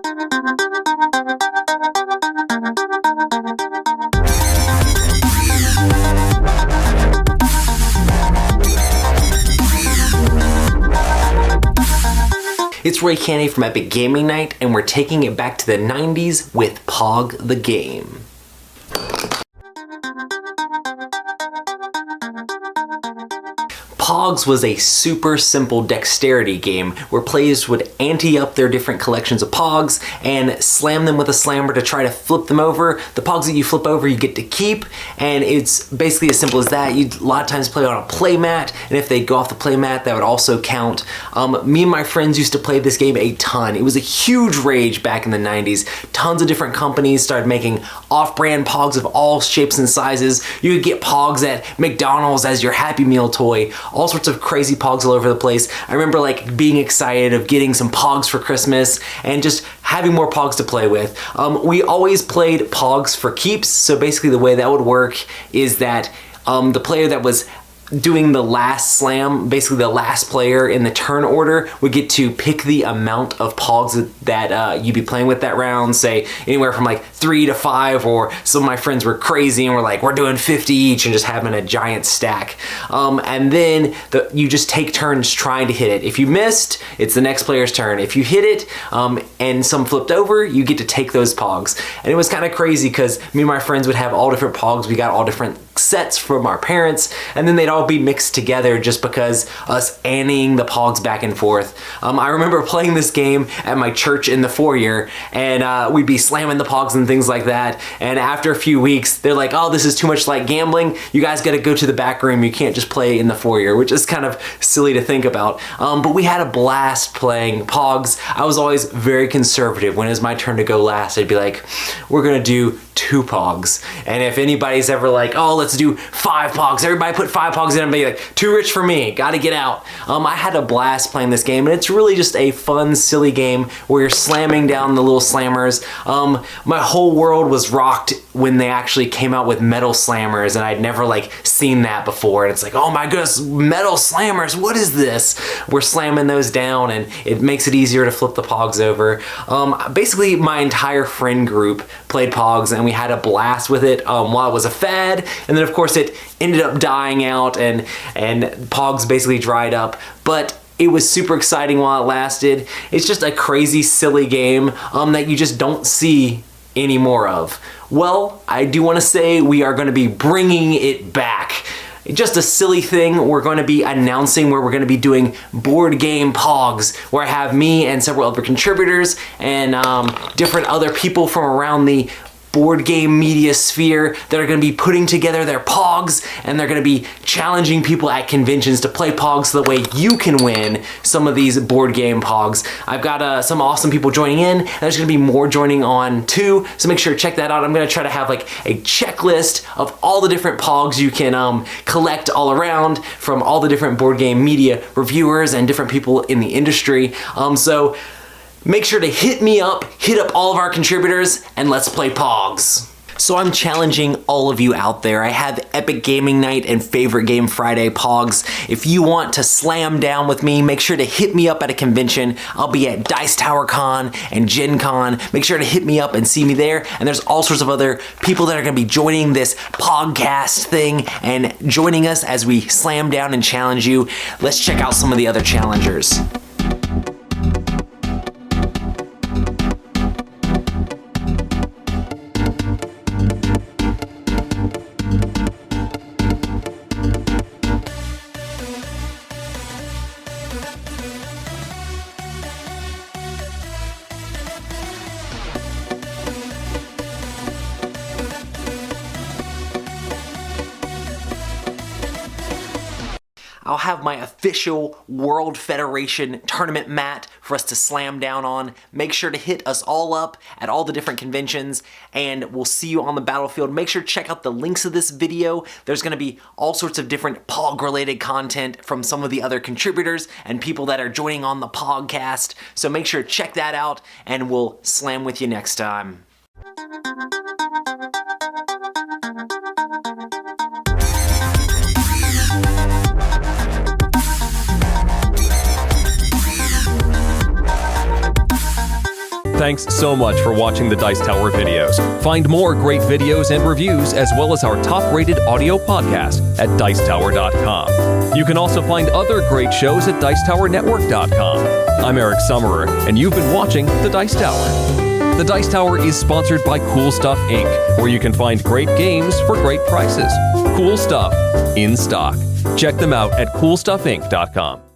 It's Roy Cannaday from Epic Gaming Night, and we're taking it back to the 90s with Pog the Game. Pogs was a super simple dexterity game where players would ante up their different collections of Pogs and slam them with a slammer to try to flip them over. The Pogs that you flip over you get to keep, and it's basically as simple as that. You'd a lot of times play on a play mat, and if they go off the play mat, that would also count. Me and my friends used to play this game a ton. It was a huge rage back in the 90s. Tons of different companies started making off-brand Pogs of all shapes and sizes. You could get Pogs at McDonald's as your Happy Meal toy. All sorts of crazy Pogs all over the place. I remember like being excited of getting some Pogs for Christmas and just having more Pogs to play with. We always played Pogs for keeps, so basically the way that would work is that the player that was doing the last slam, basically the last player in the turn order, would get to pick the amount of Pogs that you'd be playing with that round, say anywhere from like 3 to 5, or some of my friends were crazy and were like, we're doing 50 each and just having a giant stack. And then you just take turns trying to hit it. If you missed, it's the next player's turn. If you hit it and some flipped over, you get to take those Pogs. And it was kind of crazy because me and my friends would have all different Pogs. We got all different sets from our parents, and then they'd all be mixed together just because us anteing the Pogs back and forth. I remember playing this game at my church in the foyer, and we'd be slamming the Pogs and things like that, and after a few weeks they're like, oh, this is too much like gambling, you guys gotta go to the back room, you can't just play in the foyer, which is kind of silly to think about. But we had a blast playing Pogs. I was always very conservative. When it was my turn to go last, I'd be like, we're gonna do 2 Pogs, and if anybody's ever like, oh, let's do 5 Pogs, everybody put 5 Pogs in and be like, too rich for me, gotta get out. I had a blast playing this game, and it's really just a fun, silly game where you're slamming down the little slammers. My whole world was rocked when they actually came out with metal slammers, and I'd never like seen that before, and it's like, oh my goodness, metal slammers, what is this? We're slamming those down, and it makes it easier to flip the Pogs over. Basically, my entire friend group played Pogs, and we had a blast with it while it was a fad, and then of course it ended up dying out, and Pogs basically dried up, but it was super exciting while it lasted. It's just a crazy, silly game that you just don't see any more of. Well, I do want to say we are going to be bringing it back. Just a silly thing, we're going to be announcing where we're going to be doing board game Pogs, where I have me and several other contributors and different other people from around the board game media sphere that are going to be putting together their Pogs, and they're going to be challenging people at conventions to play Pogs the way you can win some of these board game Pogs. I've got some awesome people joining in, and there's going to be more joining on too, so make sure to check that out. I'm going to try to have like a checklist of all the different Pogs you can collect all around from all the different board game media reviewers and different people in the industry. So make sure to hit me up, hit up all of our contributors, and let's play Pogs. So I'm challenging all of you out there. I have Epic Gaming Night and Favorite Game Friday Pogs. If you want to slam down with me, make sure to hit me up at a convention. I'll be at Dice Tower Con and Gen Con. Make sure to hit me up and see me there. And there's all sorts of other people that are going to be joining this podcast thing and joining us as we slam down and challenge you. Let's check out some of the other challengers. I'll have my official World Federation tournament mat for us to slam down on. Make sure to hit us all up at all the different conventions, and we'll see you on the battlefield. Make sure to check out the links of this video. There's going to be all sorts of different Pog-related content from some of the other contributors and people that are joining on the Pogcast. So make sure to check that out, and we'll slam with you next time. Thanks so much for watching the Dice Tower videos. Find more great videos and reviews, as well as our top-rated audio podcast at Dicetower.com. You can also find other great shows at DicetowerNetwork.com. I'm Eric Summerer, and you've been watching The Dice Tower. The Dice Tower is sponsored by Cool Stuff Inc., where you can find great games for great prices. Cool stuff in stock. Check them out at CoolStuffInc.com.